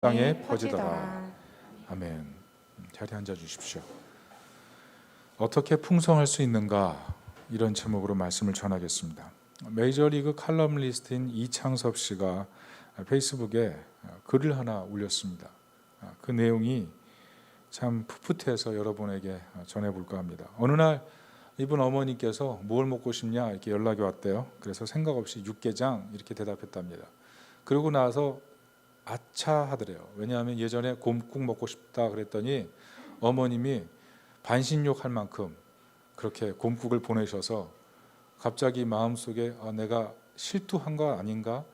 땅에 퍼지더라. 아멘. 자리에 앉아 주십시오. 어떻게 풍성할 수 있는가, 이런 제목으로 말씀을 전하겠습니다. 메이저리그 칼럼니스트인 이창섭 씨가 페이스북에 글을 하나 올렸습니다. 그 내용이 참 풋풋해서 여러분에게 전해볼까 합니다. 어느 날 이분 어머니께서 뭘 먹고 싶냐 이렇게 연락이 왔대요. 그래서 생각 없이 육개장 이렇게 대답했답니다. 그러고 나서 아차 하더래요. 왜냐하면 예전에 곰국 먹고 싶다 그랬더니 어머님이 반신욕 할 만큼 그렇게 곰국을 보내셔서 갑자기 마음속에 내가 실투한 거 아닌가?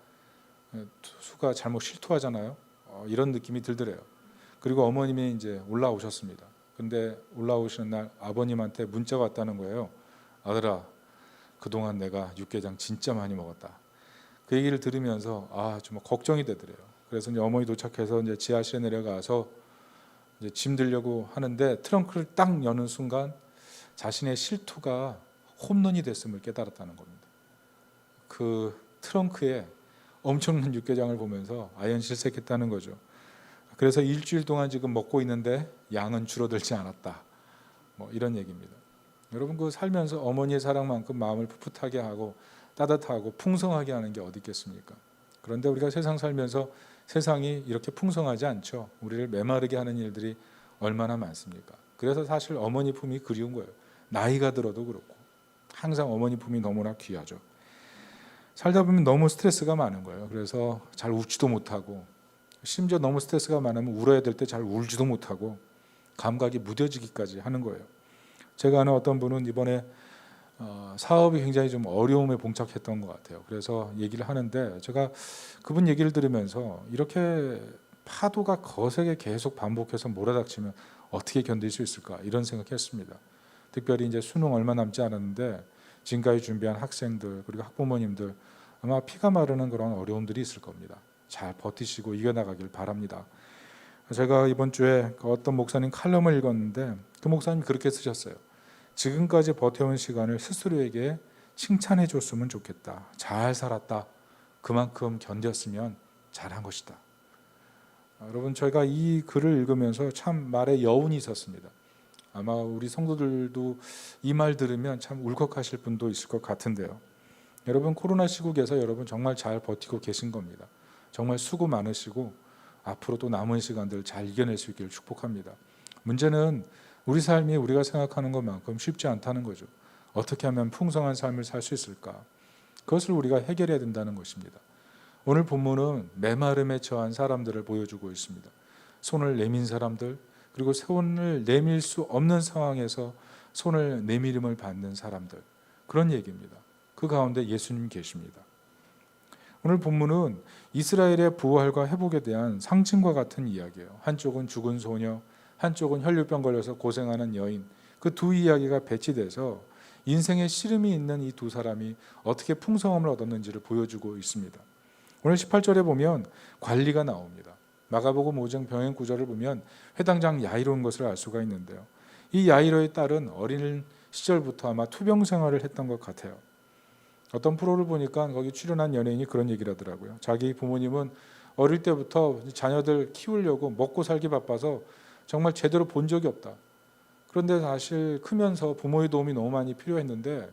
수가 잘못 실투하잖아요. 이런 느낌이 들더래요. 그리고 어머님이 이제 올라오셨습니다. 근데 올라오시는 날 아버님한테 문자가 왔다는 거예요. 아들아, 그동안 내가 육개장 진짜 많이 먹었다. 그 얘기를 들으면서 정말 걱정이 되더래요. 그래서 이제 어머니 도착해서 이제 지하실에 내려가서 이제 짐 들려고 하는데 트렁크를 딱 여는 순간 자신의 실투가 홈런이 됐음을 깨달았다는 겁니다. 그 트렁크에 엄청난 육개장을 보면서 아연실색했다는 거죠. 그래서 일주일 동안 지금 먹고 있는데 양은 줄어들지 않았다. 이런 얘기입니다. 여러분, 그 살면서 어머니의 사랑만큼 마음을 풋풋하게 하고 따뜻하고 풍성하게 하는 게 어디 있겠습니까? 그런데 우리가 세상 살면서 세상이 이렇게 풍성하지 않죠. 우리를 메마르게 하는 일들이 얼마나 많습니까? 그래서 사실 어머니 품이 그리운 거예요. 나이가 들어도 그렇고 항상 어머니 품이 너무나 귀하죠. 살다 보면 너무 스트레스가 많은 거예요. 그래서 잘 웃지도 못하고, 심지어 너무 스트레스가 많으면 울어야 될 때 잘 울지도 못하고 감각이 무뎌지기까지 하는 거예요. 제가 아는 어떤 분은 이번에 사업이 굉장히 좀 어려움에 봉착했던 것 같아요. 그래서 얘기를 하는데 제가 그분 얘기를 들으면서 이렇게 파도가 거세게 계속 반복해서 몰아닥치면 어떻게 견딜 수 있을까, 이런 생각했습니다. 특별히 이제 수능 얼마 남지 않았는데 지금까지 준비한 학생들 그리고 학부모님들 아마 피가 마르는 그런 어려움들이 있을 겁니다. 잘 버티시고 이겨나가길 바랍니다. 제가 이번 주에 어떤 목사님 칼럼을 읽었는데 그 목사님이 그렇게 쓰셨어요. 지금까지 버텨온 시간을 스스로에게 칭찬해 줬으면 좋겠다. 잘 살았다. 그만큼 견뎠으면 잘한 것이다. 여러분, 저희가 이 글을 읽으면서 참 말에 여운이 있었습니다. 아마 우리 성도들도 이 말 들으면 참 울컥하실 분도 있을 것 같은데요. 여러분, 코로나 시국에서 여러분 정말 잘 버티고 계신 겁니다. 정말 수고 많으시고 앞으로도 남은 시간들 잘 이겨낼 수 있기를 축복합니다. 문제는 우리 삶이 우리가 생각하는 것만큼 쉽지 않다는 거죠. 어떻게 하면 풍성한 삶을 살 수 있을까? 그것을 우리가 해결해야 된다는 것입니다. 오늘 본문은 메마름에 처한 사람들을 보여주고 있습니다. 손을 내민 사람들, 그리고 손을 내밀 수 없는 상황에서 손을 내밀음을 받는 사람들, 그런 얘기입니다. 그 가운데 예수님 계십니다. 오늘 본문은 이스라엘의 부활과 회복에 대한 상징과 같은 이야기예요. 한쪽은 죽은 소녀, 한쪽은 혈류병 걸려서 고생하는 여인, 그 두 이야기가 배치돼서 인생의 씨름이 있는 이 두 사람이 어떻게 풍성함을 얻었는지를 보여주고 있습니다. 오늘 18절에 보면 관리가 나옵니다. 마가복음 5장 병행 구절을 보면 회당장 야이로인 것을 알 수가 있는데요. 이 야이로의 딸은 어린 시절부터 아마 투병 생활을 했던 것 같아요. 어떤 프로를 보니까 거기 출연한 연예인이 그런 얘기를 하더라고요. 자기 부모님은 어릴 때부터 자녀들 키우려고 먹고 살기 바빠서 정말 제대로 본 적이 없다. 그런데 사실 크면서 부모의 도움이 너무 많이 필요했는데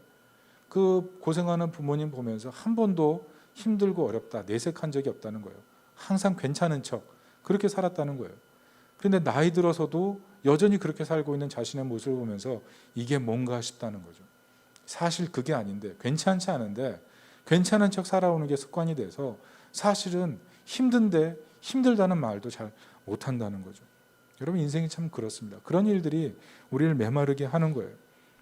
그 고생하는 부모님 보면서 한 번도 힘들고 어렵다, 내색한 적이 없다는 거예요. 항상 괜찮은 척 그렇게 살았다는 거예요. 그런데 나이 들어서도 여전히 그렇게 살고 있는 자신의 모습을 보면서 이게 뭔가 싶다는 거죠. 사실 그게 아닌데, 괜찮지 않은데 괜찮은 척 살아오는 게 습관이 돼서 사실은 힘든데 힘들다는 말도 잘 못한다는 거죠. 여러분, 인생이 참 그렇습니다. 그런 일들이 우리를 메마르게 하는 거예요.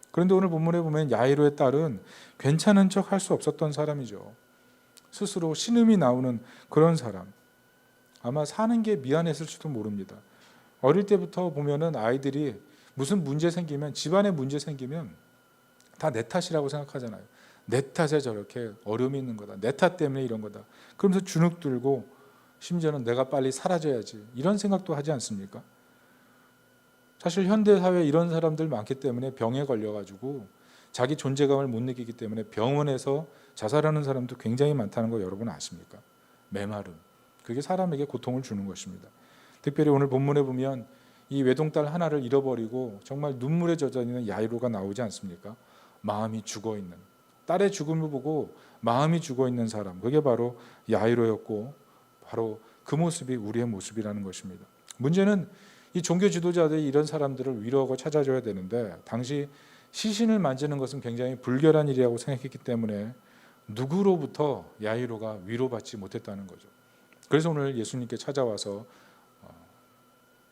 그런데 오늘 본문에 보면 야이로의 딸은 괜찮은 척 할 수 없었던 사람이죠. 스스로 신음이 나오는 그런 사람. 아마 사는 게 미안했을지도 모릅니다. 어릴 때부터 보면은 아이들이 무슨 문제 생기면, 집안에 문제 생기면 다 내 탓이라고 생각하잖아요. 내 탓에 저렇게 어려움이 있는 거다. 내 탓 때문에 이런 거다. 그러면서 주눅 들고 심지어는 내가 빨리 사라져야지, 이런 생각도 하지 않습니까? 사실 현대사회에 이런 사람들 많기 때문에 병에 걸려가지고 자기 존재감을 못 느끼기 때문에 병원에서 자살하는 사람도 굉장히 많다는 거 여러분 아십니까? 메마름. 그게 사람에게 고통을 주는 것입니다. 특별히 오늘 본문에 보면 이 외동딸 하나를 잃어버리고 정말 눈물에 젖어 있는 야이로가 나오지 않습니까? 마음이 죽어 있는, 딸의 죽음을 보고 마음이 죽어 있는 사람, 그게 바로 야이로였고 바로 그 모습이 우리의 모습이라는 것입니다. 문제는 이 종교 지도자들이 이런 사람들을 위로하고 찾아줘야 되는데 당시 시신을 만지는 것은 굉장히 불결한 일이라고 생각했기 때문에 누구로부터 야이로가 위로받지 못했다는 거죠. 그래서 오늘 예수님께 찾아와서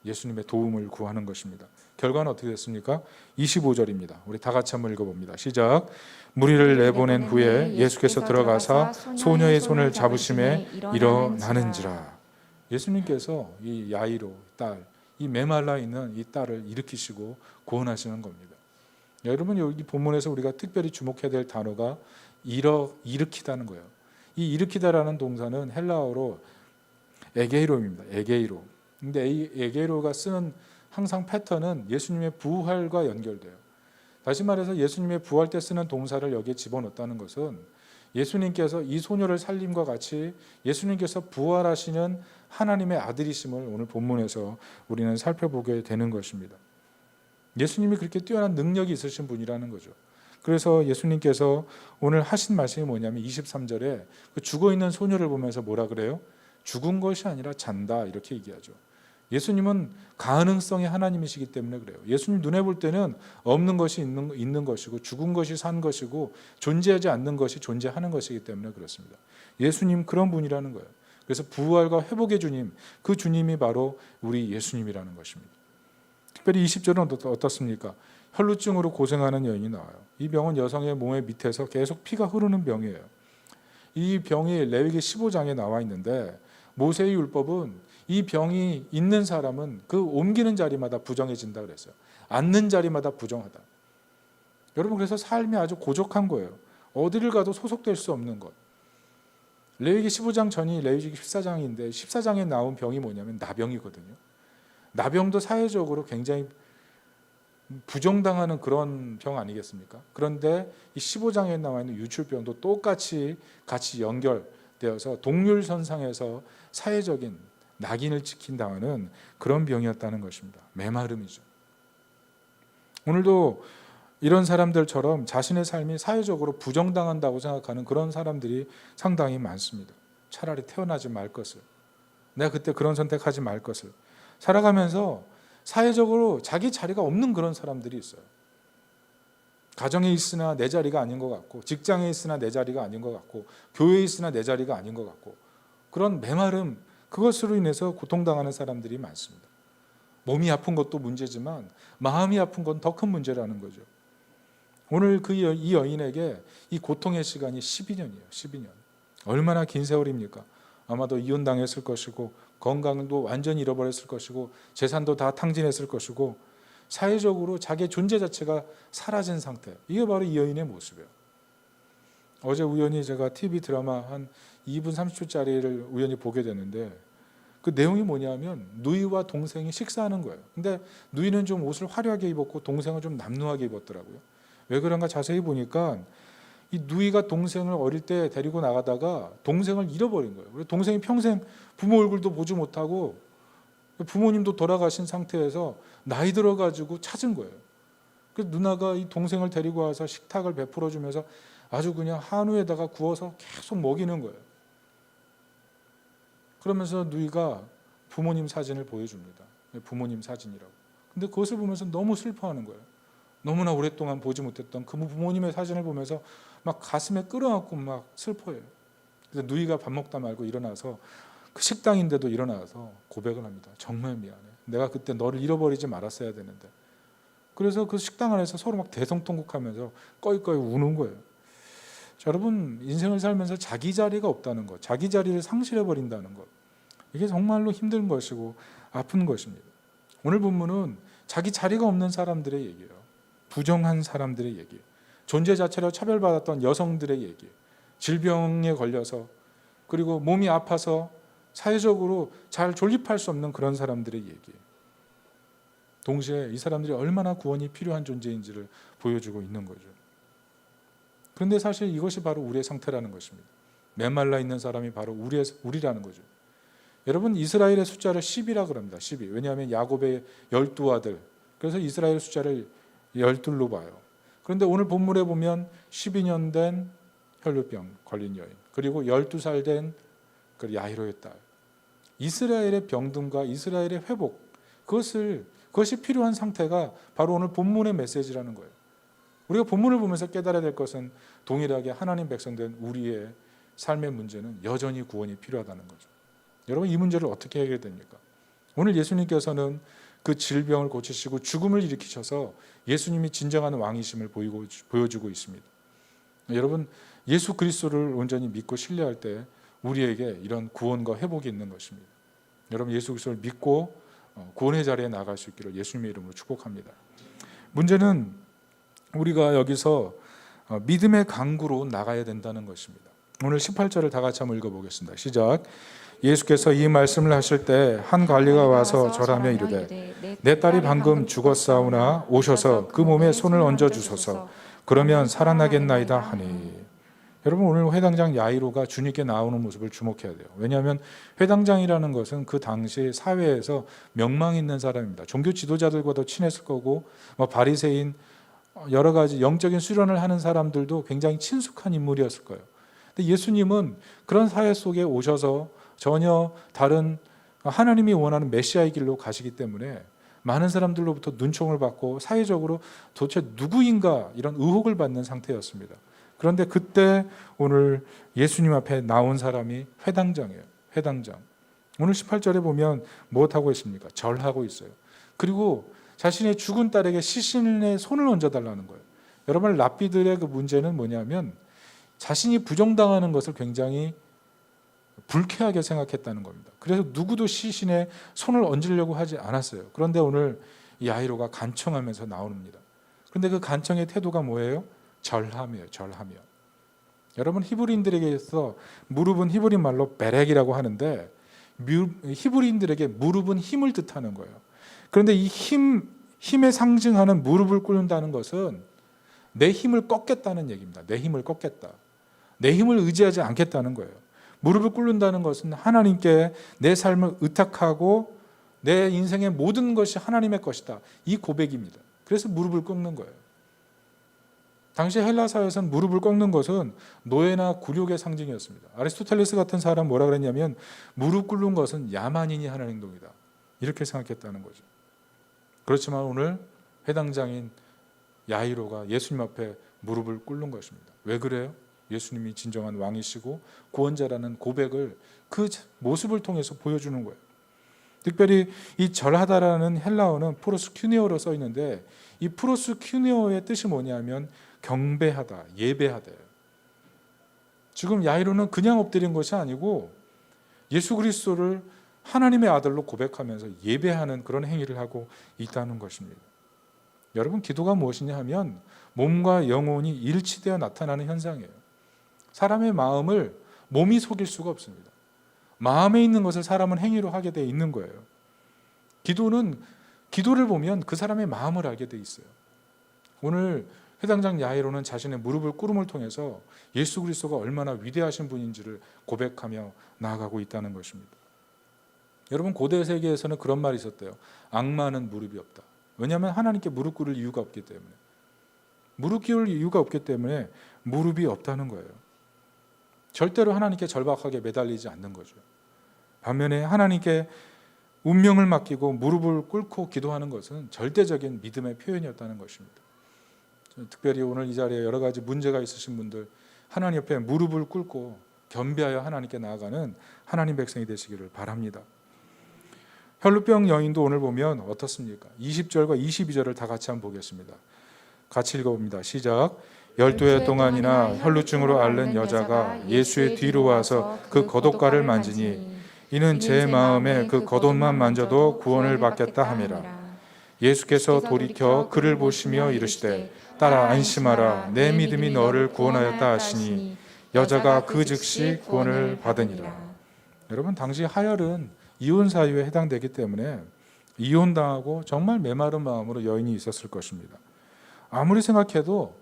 예수님의 도움을 구하는 것입니다. 결과는 어떻게 됐습니까? 25절입니다. 우리 다 같이 한번 읽어봅니다. 시작. 무리를 내보낸 후에 예수께서 들어가사 소녀의 손을 잡으심에 일어나는지라. 예수님께서 이 야이로 딸, 이 메말라 있는 이 딸을 일으키시고 구원하시는 겁니다. 여러분, 여기 본문에서 우리가 특별히 주목해야 될 단어가 일으키다는 거예요. 이 일으키다라는 동사는 헬라어로 에게이로입니다. 에게이로. 근데 이 에게이로가 쓰는 항상 패턴은 예수님의 부활과 연결돼요. 다시 말해서 예수님의 부활 때 쓰는 동사를 여기에 집어넣었다는 것은 예수님께서 이 소녀를 살림과 같이 예수님께서 부활하시는 하나님의 아들이심을 오늘 본문에서 우리는 살펴보게 되는 것입니다. 예수님이 그렇게 뛰어난 능력이 있으신 분이라는 거죠. 그래서 예수님께서 오늘 하신 말씀이 뭐냐면 23절에 그 죽어있는 소녀를 보면서 뭐라 그래요? 죽은 것이 아니라 잔다, 이렇게 얘기하죠. 예수님은 가능성의 하나님이시기 때문에 그래요. 예수님 눈에 볼 때는 없는 것이 있는 것이고 죽은 것이 산 것이고 존재하지 않는 것이 존재하는 것이기 때문에 그렇습니다. 예수님 그런 분이라는 거예요. 그래서 부활과 회복의 주님, 그 주님이 바로 우리 예수님이라는 것입니다. 특별히 20절은 어떻습니까? 혈루증으로 고생하는 여인이 나와요. 이 병은 여성의 몸의 밑에서 계속 피가 흐르는 병이에요. 이 병이 레위기 15장에 나와 있는데 모세의 율법은 이 병이 있는 사람은 그 옮기는 자리마다 부정해진다 그랬어요. 앉는 자리마다 부정하다. 여러분, 그래서 삶이 아주 고적한 거예요. 어디를 가도 소속될 수 없는 것. 레위기 15장 전이 레위기 14장인데 14장에 나온 병이 뭐냐면 나병이거든요. 나병도 사회적으로 굉장히 부정당하는 그런 병 아니겠습니까? 그런데 이 15장에 나와 있는 유출병도 똑같이 같이 연결되어서 동률선상에서 사회적인 낙인을 찍힌다는 그런 병이었다는 것입니다. 메마름이죠. 오늘도 이런 사람들처럼 자신의 삶이 사회적으로 부정당한다고 생각하는 그런 사람들이 상당히 많습니다. 차라리 태어나지 말 것을, 내가 그때 그런 선택하지 말 것을, 살아가면서 사회적으로 자기 자리가 없는 그런 사람들이 있어요. 가정에 있으나 내 자리가 아닌 것 같고, 직장에 있으나 내 자리가 아닌 것 같고, 교회에 있으나 내 자리가 아닌 것 같고, 그런 메마름, 그것으로 인해서 고통당하는 사람들이 많습니다. 몸이 아픈 것도 문제지만 마음이 아픈 건 더 큰 문제라는 거죠. 오늘 이 여인에게 이 고통의 시간이 12년이에요. 12년. 얼마나 긴 세월입니까? 아마도 이혼당했을 것이고 건강도 완전히 잃어버렸을 것이고 재산도 다 탕진했을 것이고 사회적으로 자기의 존재 자체가 사라진 상태. 이게 바로 이 여인의 모습이에요. 어제 우연히 제가 TV 드라마 한 2분 30초짜리를 우연히 보게 되는데 그 내용이 뭐냐면 누이와 동생이 식사하는 거예요. 근데 누이는 좀 옷을 화려하게 입었고 동생은 좀 남루하게 입었더라고요. 왜 그런가 자세히 보니까 이 누이가 동생을 어릴 때 데리고 나가다가 동생을 잃어버린 거예요. 그래서 동생이 평생 부모 얼굴도 보지 못하고 부모님도 돌아가신 상태에서 나이 들어가지고 찾은 거예요. 그래서 누나가 이 동생을 데리고 와서 식탁을 베풀어 주면서 아주 그냥 한우에다가 구워서 계속 먹이는 거예요. 그러면서 누이가 부모님 사진을 보여줍니다. 부모님 사진이라고. 근데 그것을 보면서 너무 슬퍼하는 거예요. 너무나 오랫동안 보지 못했던 그 부모님의 사진을 보면서 막 가슴에 끌어안고 막 슬퍼해요. 그래서 누이가 밥 먹다 말고 일어나서 그 식당인데도 일어나서 고백을 합니다. 정말 미안해. 내가 그때 너를 잃어버리지 말았어야 되는데. 그래서 그 식당 안에서 서로 막 대성통곡하면서 꺼이꺼이 우는 거예요. 자, 여러분, 인생을 살면서 자기 자리가 없다는 것, 자기 자리를 상실해버린다는 것, 이게 정말로 힘든 것이고 아픈 것입니다. 오늘 본문은 자기 자리가 없는 사람들의 얘기예요. 부정한 사람들의 얘기, 존재 자체로 차별받았던 여성들의 얘기, 질병에 걸려서 그리고 몸이 아파서 사회적으로 잘 존립할 수 없는 그런 사람들의 얘기. 동시에 이 사람들이 얼마나 구원이 필요한 존재인지를 보여주고 있는 거죠. 그런데 사실 이것이 바로 우리의 상태라는 것입니다. 메말라 있는 사람이 바로 우리라는 거죠. 여러분 이스라엘의 숫자를 10이라 그럽니다. 12. 왜냐하면 야곱의 12아들. 그래서 이스라엘 숫자를 12로 봐요. 그런데 오늘 본문에 보면 12년 된 혈루병 걸린 여인, 그리고 12살 된 그 야이로의 딸. 이스라엘의 병든과 이스라엘의 회복, 그것이 필요한 상태가 바로 오늘 본문의 메시지라는 거예요. 우리가 본문을 보면서 깨달아야 될 것은 동일하게 하나님 백성된 우리의 삶의 문제는 여전히 구원이 필요하다는 거죠. 여러분 이 문제를 어떻게 해결됩니까? 오늘 예수님께서는 그 질병을 고치시고 죽음을 일으키셔서 예수님이 진정한 왕이심을 보여주고 있습니다. 여러분 예수 그리스도를 온전히 믿고 신뢰할 때 우리에게 이런 구원과 회복이 있는 것입니다. 여러분 예수 그리스도를 믿고 구원의 자리에 나갈 수 있기를 예수님의 이름으로 축복합니다. 문제는 우리가 여기서 믿음의 강구로 나가야 된다는 것입니다. 오늘 18절을 다 같이 한번 읽어보겠습니다. 시작. 예수께서 이 말씀을 하실 때 한 관리가 와서 절하며 이르되 내 딸이 방금 죽었사오나 오셔서 그 몸에 손을 얹어 주소서. 그러면 살아나겠나이다 하니. 여러분 오늘 회당장 야이로가 주님께 나오는 모습을 주목해야 돼요. 왜냐하면 회당장이라는 것은 그 당시 사회에서 명망 있는 사람입니다. 종교 지도자들과도 친했을 거고 바리새인 여러 가지 영적인 수련을 하는 사람들도 굉장히 친숙한 인물이었을 거예요. 근데 예수님은 그런 사회 속에 오셔서 전혀 다른 하나님이 원하는 메시아의 길로 가시기 때문에 많은 사람들로부터 눈총을 받고 사회적으로 도대체 누구인가 이런 의혹을 받는 상태였습니다. 그런데 그때 오늘 예수님 앞에 나온 사람이 회당장이에요. 회당장. 오늘 18절에 보면 무엇하고 있습니까? 절하고 있어요. 그리고 자신의 죽은 딸에게 시신의 손을 얹어달라는 거예요. 여러분 랍비들의 그 문제는 뭐냐면 자신이 부정당하는 것을 굉장히 불쾌하게 생각했다는 겁니다. 그래서 누구도 시신에 손을 얹으려고 하지 않았어요. 그런데 오늘 이 야이로가 간청하면서 나옵니다. 그런데 그 간청의 태도가 뭐예요? 절하며요. 절하며. 여러분 히브리인들에게서 무릎은 히브리 말로 베렉이라고 하는데 히브리인들에게 무릎은 힘을 뜻하는 거예요. 그런데 이 힘에 상징하는 무릎을 꿇는다는 것은 내 힘을 꺾겠다는 얘기입니다. 내 힘을 꺾겠다. 내 힘을 의지하지 않겠다는 거예요. 무릎을 꿇는다는 것은 하나님께 내 삶을 의탁하고 내 인생의 모든 것이 하나님의 것이다. 이 고백입니다. 그래서 무릎을 꿇는 거예요. 당시 헬라 사회에서는 무릎을 꺾는 것은 노예나 굴욕의 상징이었습니다. 아리스토텔레스 같은 사람 뭐라 그랬냐면 무릎 꿇는 것은 야만인이 하는 행동이다. 이렇게 생각했다는 거죠. 그렇지만 오늘 회당장인 야이로가 예수님 앞에 무릎을 꿇는 것입니다. 왜 그래요? 예수님이 진정한 왕이시고 구원자라는 고백을 그 모습을 통해서 보여주는 거예요. 특별히 이 절하다라는 헬라어는 프로스큐니어로 써 있는데 이 프로스큐니어의 뜻이 뭐냐면 경배하다, 예배하다. 지금 야이로는 그냥 엎드린 것이 아니고 예수 그리스도를 하나님의 아들로 고백하면서 예배하는 그런 행위를 하고 있다는 것입니다. 여러분 기도가 무엇이냐 하면 몸과 영혼이 일치되어 나타나는 현상이에요. 사람의 마음을 몸이 속일 수가 없습니다. 마음에 있는 것을 사람은 행위로 하게 되어 있는 거예요. 기도를 보면 그 사람의 마음을 알게 되어 있어요. 오늘 회당장 야이로는 자신의 무릎을 꿇음을 통해서 예수 그리스도가 얼마나 위대하신 분인지를 고백하며 나아가고 있다는 것입니다. 여러분 고대 세계에서는 그런 말이 있었대요. 악마는 무릎이 없다. 왜냐하면 하나님께 무릎 꿇을 이유가 없기 때문에. 무릎 꿇을 이유가 없기 때문에 무릎이 없다는 거예요. 절대로 하나님께 절박하게 매달리지 않는 거죠. 반면에 하나님께 운명을 맡기고 무릎을 꿇고 기도하는 것은 절대적인 믿음의 표현이었다는 것입니다. 특별히 오늘 이 자리에 여러 가지 문제가 있으신 분들 하나님 옆에 무릎을 꿇고 겸비하여 하나님께 나아가는 하나님 백성이 되시기를 바랍니다. 혈루병 여인도 오늘 보면 어떻습니까? 20절과 22절을 다 같이 한번 보겠습니다. 같이 읽어봅니다. 시작. 12해 동안이나 혈루증으로 앓는 여자가 예수의 뒤로 와서 그 겉옷가를 만지니 이는 제 마음에 그 겉옷만 만져도 구원을 받겠다 함이라. 예수께서 돌이켜 그를 보시며 이르시되 딸아 안심하라 내 믿음이 너를 구원하였다 하시니 여자가 그 즉시 구원을 받으니라. 여러분 당시 하혈은 이혼 사유에 해당되기 때문에 이혼당하고 정말 메마른 마음으로 여인이 있었을 것입니다. 아무리 생각해도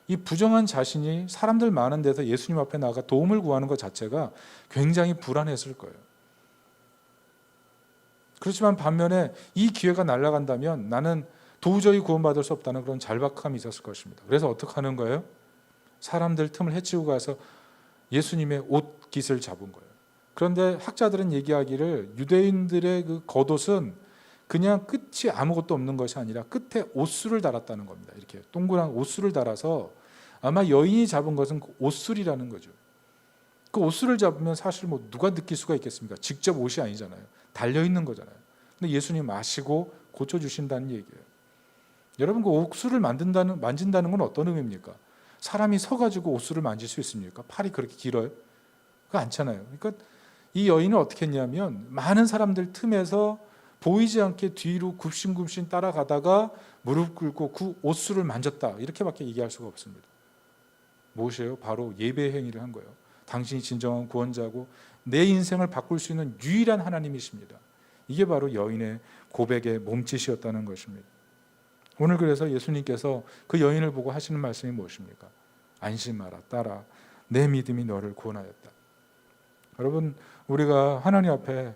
이 부정한 자신이 사람들 많은 데서 예수님 앞에 나가 도움을 구하는 것 자체가 굉장히 불안했을 거예요. 그렇지만 반면에 이 기회가 날아간다면 나는 도저히 구원받을 수 없다는 그런 절박함이 있었을 것입니다. 그래서 어떻게 하는 거예요? 사람들 틈을 헤치고 가서 예수님의 옷깃을 잡은 거예요. 그런데 학자들은 얘기하기를 유대인들의 그 겉옷은 그냥 끝이 아무것도 없는 것이 아니라 끝에 옷술을 달았다는 겁니다. 이렇게 동그란 옷술을 달아서 아마 여인이 잡은 것은 그 옷술이라는 거죠. 그 옷술을 잡으면 사실 뭐 누가 느낄 수가 있겠습니까? 직접 옷이 아니잖아요. 달려 있는 거잖아요. 근데 예수님 아시고 고쳐주신다는 얘기예요. 여러분, 그 옷술을 만진다는 건 어떤 의미입니까? 사람이 서가지고 옷술을 만질 수 있습니까? 팔이 그렇게 길어요? 그거 않잖아요. 그러니까 이 여인은 어떻게 했냐면 많은 사람들 틈에서 보이지 않게 뒤로 굽신굽신 따라가다가 무릎 꿇고 그 옷술을 만졌다, 이렇게밖에 얘기할 수가 없습니다. 무엇이에요? 바로 예배 행위를 한 거예요. 당신이 진정한 구원자고 내 인생을 바꿀 수 있는 유일한 하나님이십니다. 이게 바로 여인의 고백의 몸짓이었다는 것입니다. 오늘 그래서 예수님께서 그 여인을 보고 하시는 말씀이 무엇입니까? 안심하라, 딸아, 내 믿음이 너를 구원하였다. 여러분, 우리가 하나님 앞에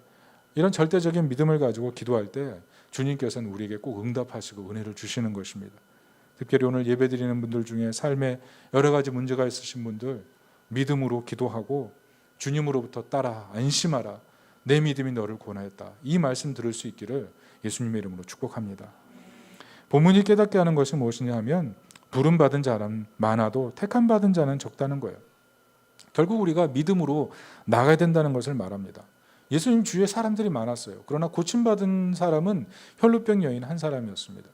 이런 절대적인 믿음을 가지고 기도할 때 주님께서는 우리에게 꼭 응답하시고 은혜를 주시는 것입니다. 특별히 오늘 예배드리는 분들 중에 삶에 여러 가지 문제가 있으신 분들, 믿음으로 기도하고 주님으로부터 따라 안심하라, 내 믿음이 너를 구원하였다, 이 말씀 들을 수 있기를 예수님의 이름으로 축복합니다. 본문이 깨닫게 하는 것이 무엇이냐 하면 부름받은 자는 많아도 택함받은 자는 적다는 거예요. 결국 우리가 믿음으로 나가야 된다는 것을 말합니다. 예수님 주위에 사람들이 많았어요. 그러나 고침받은 사람은 혈루병 여인 한 사람이었습니다.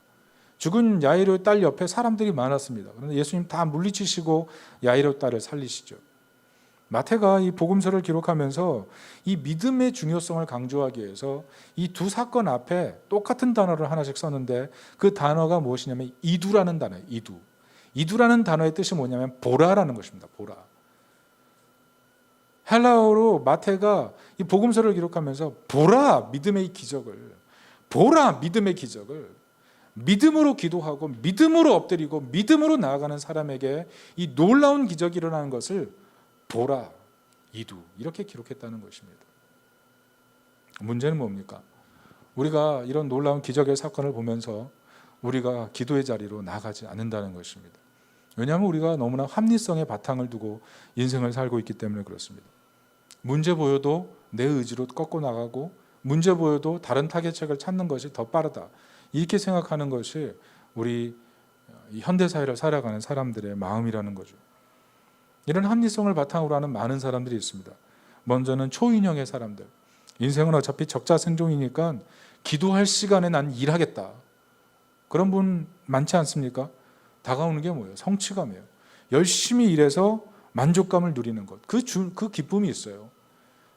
죽은 야이로 딸 옆에 사람들이 많았습니다. 그런데 예수님 다 물리치시고 야이로 딸을 살리시죠. 마태가 이 복음서를 기록하면서 이 믿음의 중요성을 강조하기 위해서 이 두 사건 앞에 똑같은 단어를 하나씩 썼는데 그 단어가 무엇이냐면 이두라는 단어예요. 이두. 이두라는 단어의 뜻이 뭐냐면 보라라는 것입니다. 보라. 헬라어로 마태가 이 복음서를 기록하면서 보라 믿음의 기적을, 보라 믿음의 기적을, 믿음으로 기도하고 믿음으로 엎드리고 믿음으로 나아가는 사람에게 이 놀라운 기적이 일어나는 것을 보라, 이두, 이렇게 기록했다는 것입니다. 문제는 뭡니까? 우리가 이런 놀라운 기적의 사건을 보면서 우리가 기도의 자리로 나가지 않는다는 것입니다. 왜냐하면 우리가 너무나 합리성의 바탕을 두고 인생을 살고 있기 때문에 그렇습니다. 문제 보여도 내 의지로 꺾고 나가고 문제 보여도 다른 타겟책을 찾는 것이 더 빠르다, 이렇게 생각하는 것이 우리 현대사회를 살아가는 사람들의 마음이라는 거죠. 이런 합리성을 바탕으로 하는 많은 사람들이 있습니다. 먼저는 초인형의 사람들. 인생은 어차피 적자생존이니까 기도할 시간에 난 일하겠다, 그런 분 많지 않습니까? 다가오는 게 뭐예요? 성취감이에요. 열심히 일해서 만족감을 누리는 것, 그 기쁨이 있어요.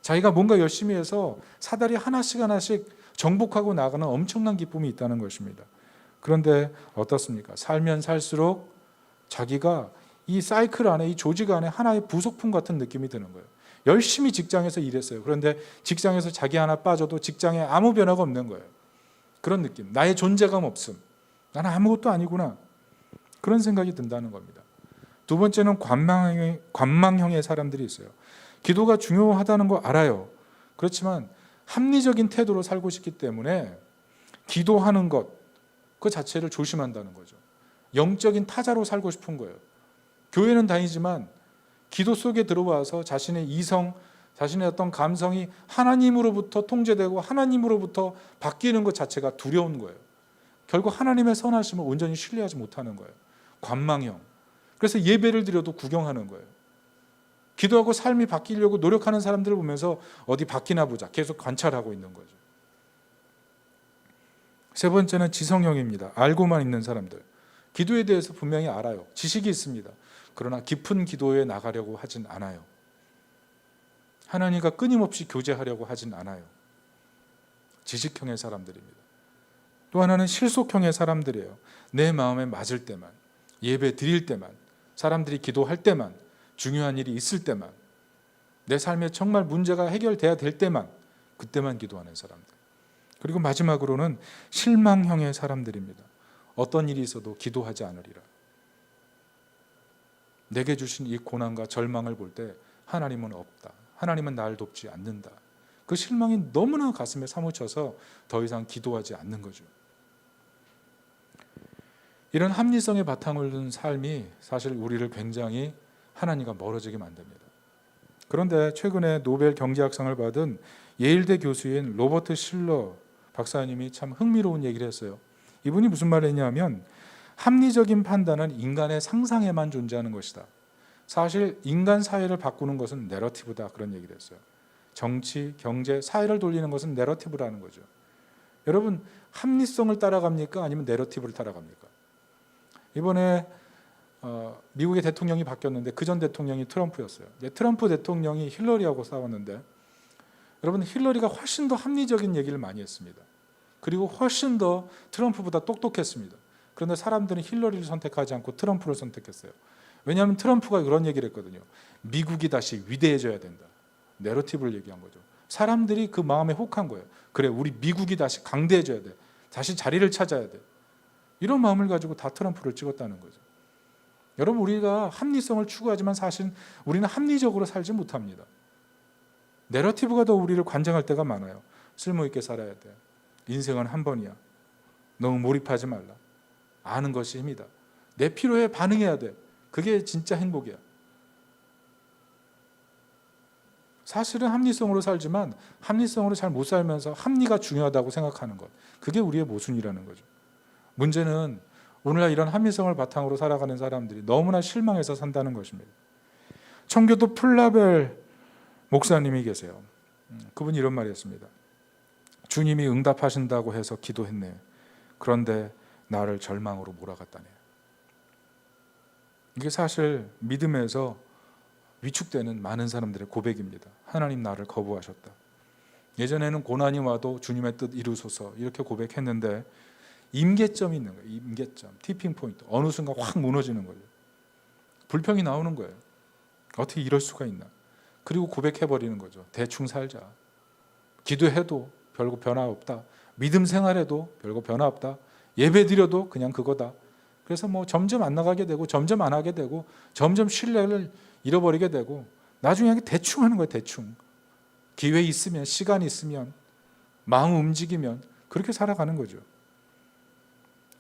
자기가 뭔가 열심히 해서 사다리 하나씩 하나씩 정복하고 나가는 엄청난 기쁨이 있다는 것입니다. 그런데 어떻습니까? 살면 살수록 자기가 이 사이클 안에, 이 조직 안에 하나의 부속품 같은 느낌이 드는 거예요. 열심히 직장에서 일했어요. 그런데 직장에서 자기 하나 빠져도 직장에 아무 변화가 없는 거예요. 그런 느낌, 나의 존재감 없음, 나는 아무것도 아니구나, 그런 생각이 든다는 겁니다. 두 번째는 관망형의 사람들이 있어요. 기도가 중요하다는 거 알아요. 그렇지만 합리적인 태도로 살고 싶기 때문에 기도하는 것 그 자체를 조심한다는 거죠. 영적인 타자로 살고 싶은 거예요. 교회는 다니지만 기도 속에 들어와서 자신의 이성, 자신의 어떤 감성이 하나님으로부터 통제되고 하나님으로부터 바뀌는 것 자체가 두려운 거예요. 결국 하나님의 선하심을 온전히 신뢰하지 못하는 거예요. 관망형. 그래서 예배를 드려도 구경하는 거예요. 기도하고 삶이 바뀌려고 노력하는 사람들을 보면서 어디 바뀌나 보자, 계속 관찰하고 있는 거죠. 세 번째는 지성형입니다. 알고만 있는 사람들. 기도에 대해서 분명히 알아요. 지식이 있습니다. 그러나 깊은 기도에 나가려고 하진 않아요. 하나님과 끊임없이 교제하려고 하진 않아요. 지식형의 사람들입니다. 또 하나는 실속형의 사람들이에요. 내 마음에 맞을 때만, 예배 드릴 때만, 사람들이 기도할 때만, 중요한 일이 있을 때만, 내 삶에 정말 문제가 해결돼야 될 때만, 그때만 기도하는 사람들. 그리고 마지막으로는 실망형의 사람들입니다. 어떤 일이 있어도 기도하지 않으리라. 내게 주신 이 고난과 절망을 볼 때 하나님은 없다, 하나님은 나를 돕지 않는다, 그 실망이 너무나 가슴에 사무쳐서 더 이상 기도하지 않는 거죠. 이런 합리성의 바탕을 둔 삶이 사실 우리를 굉장히 하나님과 멀어지게 만듭니다. 그런데 최근에 노벨 경제학상을 받은 예일대 교수인 로버트 실러 박사님이 참 흥미로운 얘기를 했어요. 이분이 무슨 말을 했냐면 합리적인 판단은 인간의 상상에만 존재하는 것이다. 사실 인간 사회를 바꾸는 것은 내러티브다, 그런 얘기를 했어요. 정치, 경제, 사회를 돌리는 것은 내러티브라는 거죠. 여러분, 합리성을 따라갑니까? 아니면 내러티브를 따라갑니까? 이번에 미국의 대통령이 바뀌었는데 그 전 대통령이 트럼프였어요. 트럼프 대통령이 힐러리하고 싸웠는데 여러분, 힐러리가 훨씬 더 합리적인 얘기를 많이 했습니다. 그리고 훨씬 더 트럼프보다 똑똑했습니다. 그런데 사람들은 힐러리를 선택하지 않고 트럼프를 선택했어요. 왜냐하면 트럼프가 그런 얘기를 했거든요. 미국이 다시 위대해져야 된다. 내러티브를 얘기한 거죠. 사람들이 그 마음에 혹한 거예요. 그래, 우리 미국이 다시 강대해져야 돼. 다시 자리를 찾아야 돼. 이런 마음을 가지고 다 트럼프를 찍었다는 거죠. 여러분, 우리가 합리성을 추구하지만 사실 우리는 합리적으로 살지 못합니다. 내러티브가 더 우리를 관장할 때가 많아요. 쓸모있게 살아야 돼. 인생은 한 번이야. 너무 몰입하지 말라. 아는 것이 힘이다. 내 필요에 반응해야 돼. 그게 진짜 행복이야. 사실은 합리성으로 살지만 합리성으로 잘 못 살면서 합리가 중요하다고 생각하는 것, 그게 우리의 모순이라는 거죠. 문제는 오늘날 이런 합리성을 바탕으로 살아가는 사람들이 너무나 실망해서 산다는 것입니다. 청교도 플라벨 목사님이 계세요. 그분이 이런 말을 했습니다. 주님이 응답하신다고 해서 기도했네. 그런데 나를 절망으로 몰아갔다네. 이게 사실 믿음에서 위축되는 많은 사람들의 고백입니다. 하나님, 나를 거부하셨다. 예전에는 고난이 와도 주님의 뜻 이루소서 이렇게 고백했는데 임계점이 있는 거예요. 임계점, 티핑 포인트. 어느 순간 확 무너지는 거예요. 불평이 나오는 거예요. 어떻게 이럴 수가 있나. 그리고 고백해버리는 거죠. 대충 살자. 기도해도 별거 변화 없다. 믿음 생활해도 별거 변화 없다. 예배 드려도 그냥 그거다. 그래서 뭐 점점 안 나가게 되고 점점 안 하게 되고 점점 신뢰를 잃어버리게 되고 나중에 대충 하는 거예요. 대충. 기회 있으면, 시간이 있으면, 마음 움직이면 그렇게 살아가는 거죠.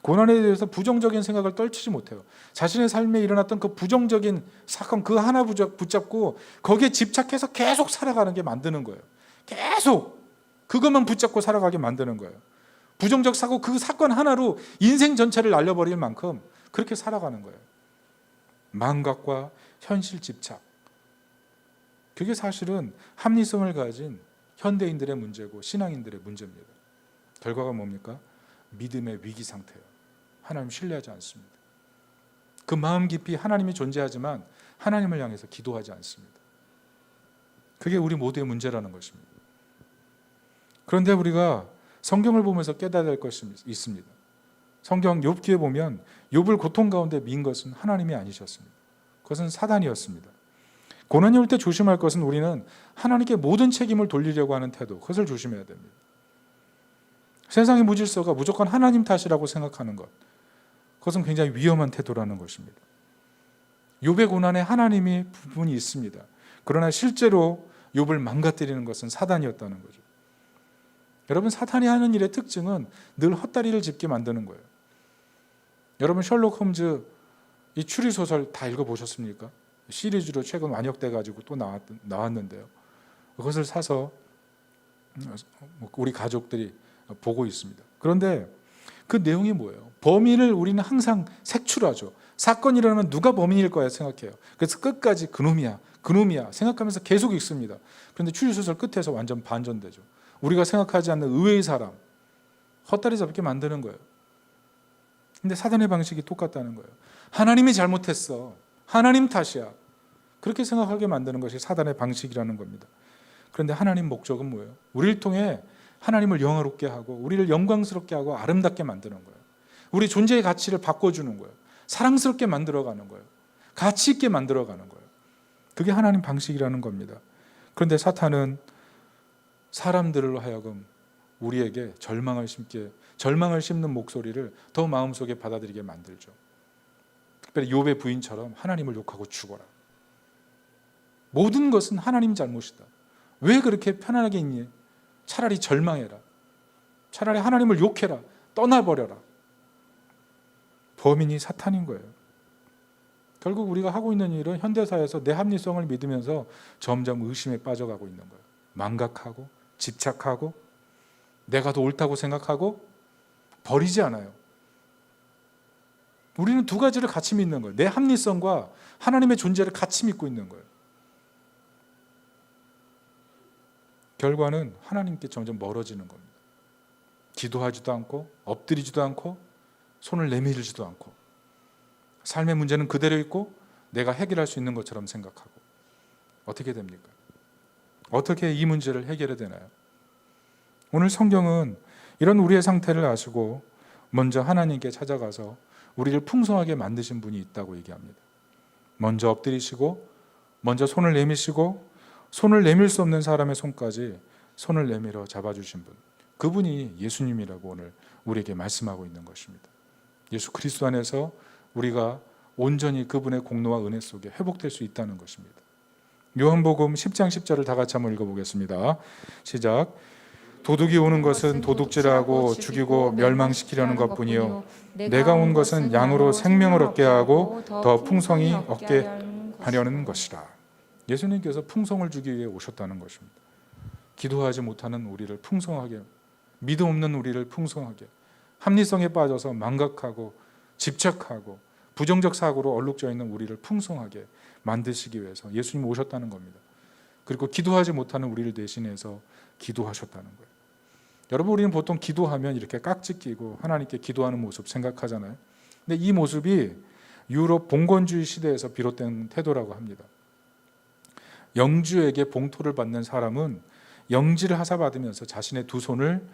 고난에 대해서 부정적인 생각을 떨치지 못해요. 자신의 삶에 일어났던 그 부정적인 사건 그 하나 붙잡고 거기에 집착해서 계속 살아가는 게 만드는 거예요. 계속 그것만 붙잡고 살아가게 만드는 거예요. 부정적 사고 그 사건 하나로 인생 전체를 날려버릴 만큼 그렇게 살아가는 거예요. 망각과 현실 집착. 그게 사실은 합리성을 가진 현대인들의 문제고 신앙인들의 문제입니다. 결과가 뭡니까? 믿음의 위기 상태예요. 하나님 신뢰하지 않습니다. 그 마음 깊이 하나님이 존재하지만 하나님을 향해서 기도하지 않습니다. 그게 우리 모두의 문제라는 것입니다. 그런데 우리가 성경을 보면서 깨달아야 할 것이 있습니다. 성경 욥기에 보면 욥을 고통 가운데 민 것은 하나님이 아니셨습니다. 그것은 사단이었습니다. 고난이 올 때 조심할 것은 우리는 하나님께 모든 책임을 돌리려고 하는 태도, 그것을 조심해야 됩니다. 세상의 무질서가 무조건 하나님 탓이라고 생각하는 것, 그것은 굉장히 위험한 태도라는 것입니다. 욥의 고난에 하나님이 부분이 있습니다. 그러나 실제로 욥을 망가뜨리는 것은 사단이었다는 거죠. 여러분, 사탄이 하는 일의 특징은 늘 헛다리를 짚게 만드는 거예요. 여러분, 셜록 홈즈 이 추리소설 다 읽어보셨습니까? 시리즈로 최근 완역돼 가지고 또 나왔는데요. 그것을 사서 우리 가족들이 보고 있습니다. 그런데 그 내용이 뭐예요? 범인을 우리는 항상 색출하죠. 사건이 일어나면 누가 범인일 거야 생각해요. 그래서 끝까지 그놈이야 생각하면서 계속 읽습니다. 그런데 추리소설 끝에서 완전 반전되죠. 우리가 생각하지 않는 의외의 사람, 헛다리 잡게 만드는 거예요. 근데 사단의 방식이 똑같다는 거예요. 하나님이 잘못했어. 하나님 탓이야. 그렇게 생각하게 만드는 것이 사단의 방식이라는 겁니다. 그런데 하나님 목적은 뭐예요? 우리를 통해 하나님을 영화롭게 하고 우리를 영광스럽게 하고 아름답게 만드는 거예요. 우리 존재의 가치를 바꿔주는 거예요. 사랑스럽게 만들어가는 거예요. 가치 있게 만들어가는 거예요. 그게 하나님 방식이라는 겁니다. 그런데 사탄은 사람들로 하여금 우리에게 절망을 심는 목소리를 더 마음속에 받아들이게 만들죠. 특별히 욥의 부인처럼 하나님을 욕하고 죽어라. 모든 것은 하나님 잘못이다. 왜 그렇게 편안하게 있니? 차라리 절망해라. 차라리 하나님을 욕해라. 떠나버려라. 범인이 사탄인 거예요. 결국 우리가 하고 있는 일은 현대사회에서 내 합리성을 믿으면서 점점 의심에 빠져가고 있는 거예요. 망각하고 집착하고 내가 더 옳다고 생각하고 버리지 않아요. 우리는 두 가지를 같이 믿는 거예요. 내 합리성과 하나님의 존재를 같이 믿고 있는 거예요. 결과는 하나님께 점점 멀어지는 겁니다. 기도하지도 않고 엎드리지도 않고 손을 내밀지도 않고 삶의 문제는 그대로 있고 내가 해결할 수 있는 것처럼 생각하고 어떻게 됩니까? 어떻게 이 문제를 해결해야 되나요? 오늘 성경은 이런 우리의 상태를 아시고 먼저 하나님께 찾아가서 우리를 풍성하게 만드신 분이 있다고 얘기합니다. 먼저 엎드리시고 먼저 손을 내미시고 손을 내밀 수 없는 사람의 손까지 손을 내밀어 잡아주신 분, 그분이 예수님이라고 오늘 우리에게 말씀하고 있는 것입니다. 예수 그리스도 안에서 우리가 온전히 그분의 공로와 은혜 속에 회복될 수 있다는 것입니다. 요한복음 10장 10절을 다 같이 한번 읽어보겠습니다. 시작. 도둑이 오는 것은 도둑질하고 죽이고 멸망시키려는 것뿐이요 내가 온 것은 양으로 생명을 얻게 하고 더 풍성히 얻게 하려는 것이라. 예수님께서 풍성을 주기 위해 오셨다는 것입니다. 기도하지 못하는 우리를 풍성하게, 믿음 없는 우리를 풍성하게, 합리성에 빠져서 망각하고 집착하고 부정적 사고로 얼룩져 있는 우리를 풍성하게 만드시기 위해서 예수님이 오셨다는 겁니다. 그리고 기도하지 못하는 우리를 대신해서 기도하셨다는 거예요. 여러분, 우리는 보통 기도하면 이렇게 깍지 끼고 하나님께 기도하는 모습 생각하잖아요. 근데 이 모습이 유럽 봉건주의 시대에서 비롯된 태도라고 합니다. 영주에게 봉토를 받는 사람은 영지를 하사받으면서 자신의 두 손을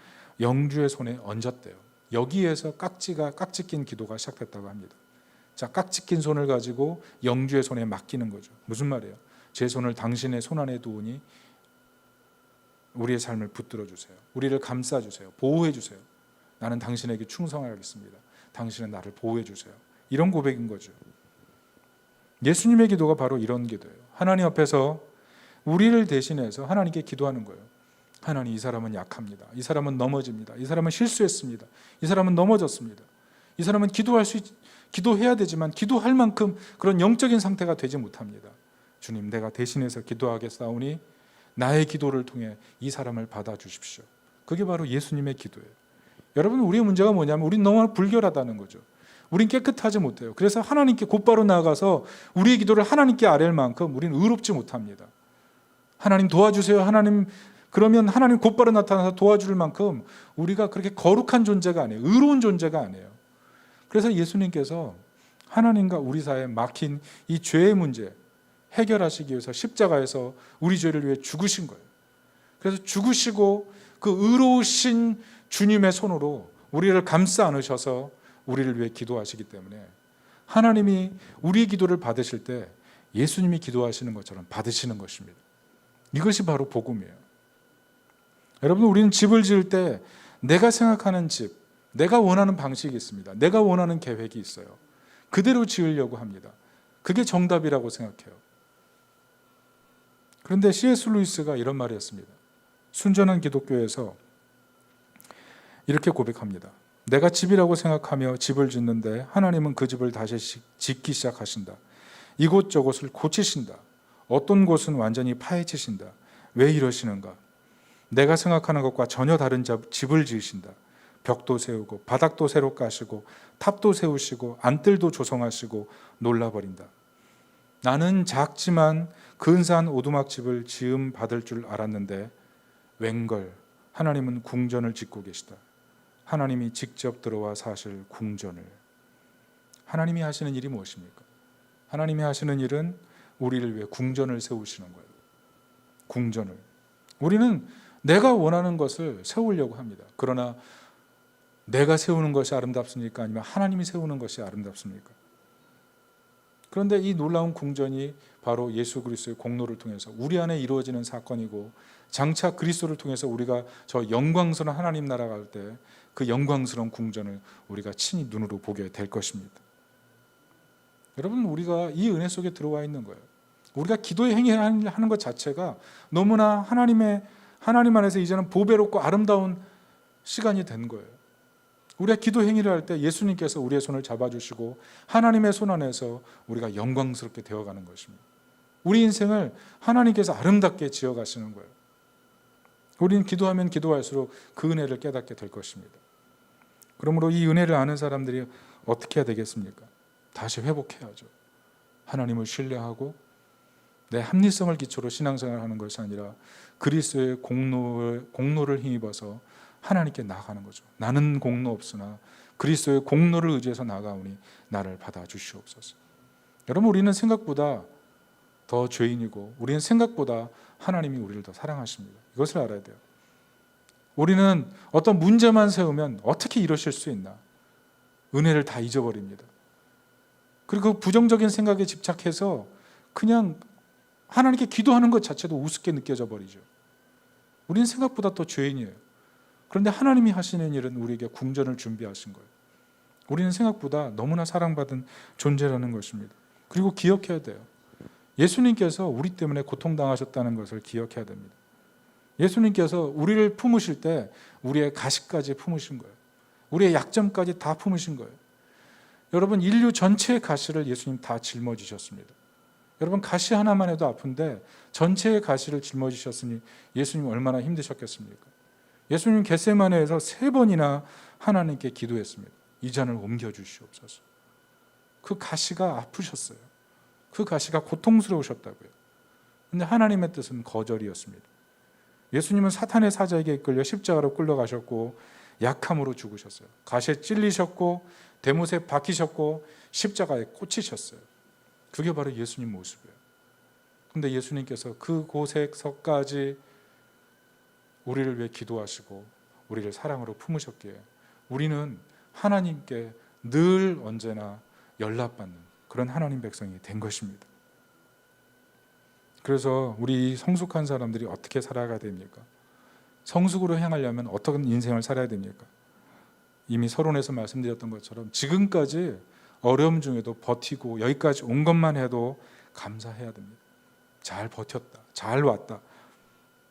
영주의 손에 얹었대요. 여기에서 깍지 낀 기도가 시작됐다고 합니다. 자, 깍지 낀 손을 가지고 영주의 손에 맡기는 거죠. 무슨 말이에요? 제 손을 당신의 손 안에 두으니 우리의 삶을 붙들어 주세요. 우리를 감싸 주세요. 보호해 주세요. 나는 당신에게 충성하겠습니다. 당신은 나를 보호해 주세요. 이런 고백인 거죠. 예수님의 기도가 바로 이런 기도예요. 하나님 앞에서 우리를 대신해서 하나님께 기도하는 거예요. 하나님, 이 사람은 약합니다. 이 사람은 넘어집니다. 이 사람은 실수했습니다. 이 사람은 넘어졌습니다. 이 사람은 기도해야 되지만 기도할 만큼 그런 영적인 상태가 되지 못합니다. 주님, 내가 대신해서 기도하겠사오니 나의 기도를 통해 이 사람을 받아주십시오. 그게 바로 예수님의 기도예요. 여러분, 우리의 문제가 뭐냐면 우리는 너무 불결하다는 거죠. 우린 깨끗하지 못해요. 그래서 하나님께 곧바로 나아가서 우리의 기도를 하나님께 아뢰을 만큼 우리는 의롭지 못합니다. 하나님 도와주세요. 하나님, 그러면 하나님 곧바로 나타나서 도와줄 만큼 우리가 그렇게 거룩한 존재가 아니에요. 의로운 존재가 아니에요. 그래서 예수님께서 하나님과 우리 사이에 막힌 이 죄의 문제 해결하시기 위해서 십자가에서 우리 죄를 위해 죽으신 거예요. 그래서 죽으시고 그 의로우신 주님의 손으로 우리를 감싸 안으셔서 우리를 위해 기도하시기 때문에 하나님이 우리의 기도를 받으실 때 예수님이 기도하시는 것처럼 받으시는 것입니다. 이것이 바로 복음이에요. 여러분, 우리는 집을 지을 때 내가 생각하는 집, 내가 원하는 방식이 있습니다. 내가 원하는 계획이 있어요. 그대로 지으려고 합니다. 그게 정답이라고 생각해요. 그런데 C.S. 루이스가 이런 말을 했습니다. 순전한 기독교에서 이렇게 고백합니다. 내가 집이라고 생각하며 집을 짓는데 하나님은 그 집을 다시 짓기 시작하신다. 이곳저곳을 고치신다. 어떤 곳은 완전히 파헤치신다. 왜 이러시는가? 내가 생각하는 것과 전혀 다른 집을 지으신다. 벽도 세우고 바닥도 새로 까시고 탑도 세우시고 안뜰도 조성하시고 놀라버린다. 나는 작지만 근사한 오두막집을 지음 받을 줄 알았는데 웬걸 하나님은 궁전을 짓고 계시다. 하나님이 직접 들어와 사실 궁전을. 하나님이 하시는 일이 무엇입니까? 하나님이 하시는 일은 우리를 위해 궁전을 세우시는 거예요. 궁전을. 우리는 내가 원하는 것을 세우려고 합니다. 그러나 내가 세우는 것이 아름답습니까? 아니면 하나님이 세우는 것이 아름답습니까? 그런데 이 놀라운 궁전이 바로 예수 그리스도의 공로를 통해서 우리 안에 이루어지는 사건이고, 장차 그리스도를 통해서 우리가 저 영광스러운 하나님 나라 갈 때 그 영광스러운 궁전을 우리가 친히 눈으로 보게 될 것입니다. 여러분, 우리가 이 은혜 속에 들어와 있는 거예요. 우리가 기도의 행위를 하는 것 자체가 너무나 하나님 안에서 이제는 보배롭고 아름다운 시간이 된 거예요. 우리가 기도 행위를 할 때 예수님께서 우리의 손을 잡아주시고 하나님의 손 안에서 우리가 영광스럽게 되어가는 것입니다. 우리 인생을 하나님께서 아름답게 지어가시는 거예요. 우리는 기도하면 기도할수록 그 은혜를 깨닫게 될 것입니다. 그러므로 이 은혜를 아는 사람들이 어떻게 해야 되겠습니까? 다시 회복해야죠. 하나님을 신뢰하고 내 합리성을 기초로 신앙생활하는 것이 아니라 그리스도의 공로를 힘입어서 하나님께 나아가는 거죠. 나는 공로 없으나 그리스도의 공로를 의지해서 나아가오니 나를 받아주시옵소서. 여러분, 우리는 생각보다 더 죄인이고 우리는 생각보다 하나님이 우리를 더 사랑하십니다. 이것을 알아야 돼요. 우리는 어떤 문제만 세우면 어떻게 이러실 수 있나? 은혜를 다 잊어버립니다. 그리고 그 부정적인 생각에 집착해서 그냥 하나님께 기도하는 것 자체도 우습게 느껴져 버리죠. 우리는 생각보다 더 죄인이에요. 그런데 하나님이 하시는 일은 우리에게 궁전을 준비하신 거예요. 우리는 생각보다 너무나 사랑받은 존재라는 것입니다. 그리고 기억해야 돼요. 예수님께서 우리 때문에 고통당하셨다는 것을 기억해야 됩니다. 예수님께서 우리를 품으실 때 우리의 가시까지 품으신 거예요. 우리의 약점까지 다 품으신 거예요. 여러분, 인류 전체의 가시를 예수님 다 짊어지셨습니다. 여러분, 가시 하나만 해도 아픈데 전체의 가시를 짊어지셨으니 예수님 얼마나 힘드셨겠습니까? 예수님 겟세마네에서 3번이나 하나님께 기도했습니다. 이 잔을 옮겨주시옵소서. 그 가시가 아프셨어요. 그 가시가 고통스러우셨다고요. 그런데 하나님의 뜻은 거절이었습니다. 예수님은 사탄의 사자에게 이끌려 십자가로 끌려가셨고 약함으로 죽으셨어요. 가시에 찔리셨고 대못에 박히셨고 십자가에 꽂히셨어요. 그게 바로 예수님 모습이에요. 그런데 예수님께서 그곳에서까지 우리를 위해 기도하시고 우리를 사랑으로 품으셨기에 우리는 하나님께 늘 언제나 연락받는 그런 하나님 백성이 된 것입니다. 그래서 우리 성숙한 사람들이 어떻게 살아가야 됩니까? 성숙으로 향하려면 어떤 인생을 살아야 됩니까? 이미 서론에서 말씀드렸던 것처럼 지금까지 어려움 중에도 버티고 여기까지 온 것만 해도 감사해야 됩니다. 잘 버텼다, 잘 왔다.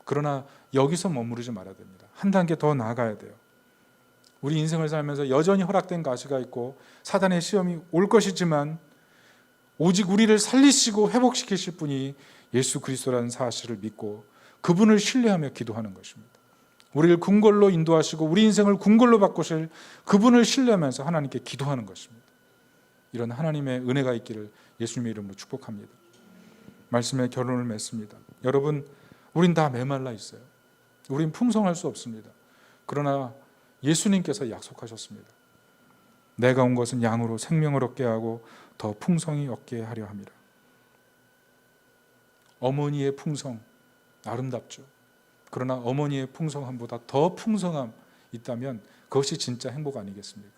그러나 여기서 머무르지 말아야 됩니다. 한 단계 더 나아가야 돼요. 우리 인생을 살면서 여전히 허락된 가시가 있고 사단의 시험이 올 것이지만 오직 우리를 살리시고 회복시키실 분이 예수 그리스도라는 사실을 믿고 그분을 신뢰하며 기도하는 것입니다. 우리를 궁궐로 인도하시고 우리 인생을 궁궐로 바꾸실 그분을 신뢰하면서 하나님께 기도하는 것입니다. 이런 하나님의 은혜가 있기를 예수님의 이름으로 축복합니다. 말씀의 결론을 맺습니다. 여러분, 우린 다 메말라 있어요. 우린 풍성할 수 없습니다. 그러나 예수님께서 약속하셨습니다. 내가 온 것은 양으로 생명을 얻게 하고 더 풍성히 얻게 하려 함이라. 어머니의 풍성 아름답죠. 그러나 어머니의 풍성함보다 더 풍성함 있다면 그것이 진짜 행복 아니겠습니까?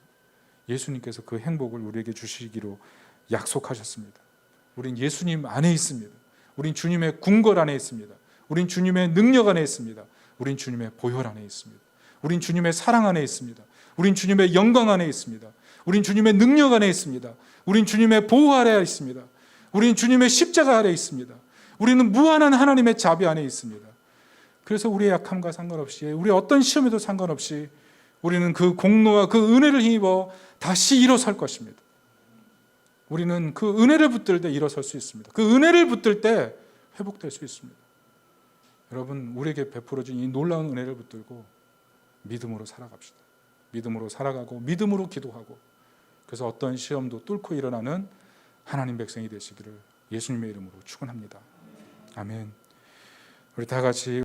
예수님께서 그 행복을 우리에게 주시기로 약속하셨습니다. 우린 예수님 안에 있습니다. 우린 주님의 궁궐 안에 있습니다. 우린 주님의 능력 안에 있습니다. 우린 주님의 보혈 안에 있습니다. 우린 주님의 사랑 안에 있습니다. 우린 주님의 영광 안에 있습니다. 우린 주님의 능력 안에 있습니다. 우린 주님의 보호 아래 있습니다. 우린 주님의 십자가 아래 있습니다. 우리는 무한한 하나님의 자비 안에 있습니다. 그래서 우리의 약함과 상관없이 우리 어떤 시험에도 상관없이 우리는 그 공로와 그 은혜를 힘입어 다시 일어설 것입니다. 우리는 그 은혜를 붙들 때 일어설 수 있습니다. 그 은혜를 붙들 때 회복될 수 있습니다. 여러분, 우리에게 베풀어진 이 놀라운 은혜를 붙들고 믿음으로 살아갑시다. 믿음으로 살아가고 믿음으로 기도하고 그래서 어떤 시험도 뚫고 일어나는 하나님 백성이 되시기를 예수님의 이름으로 축원합니다. 아멘. 우리 다 같이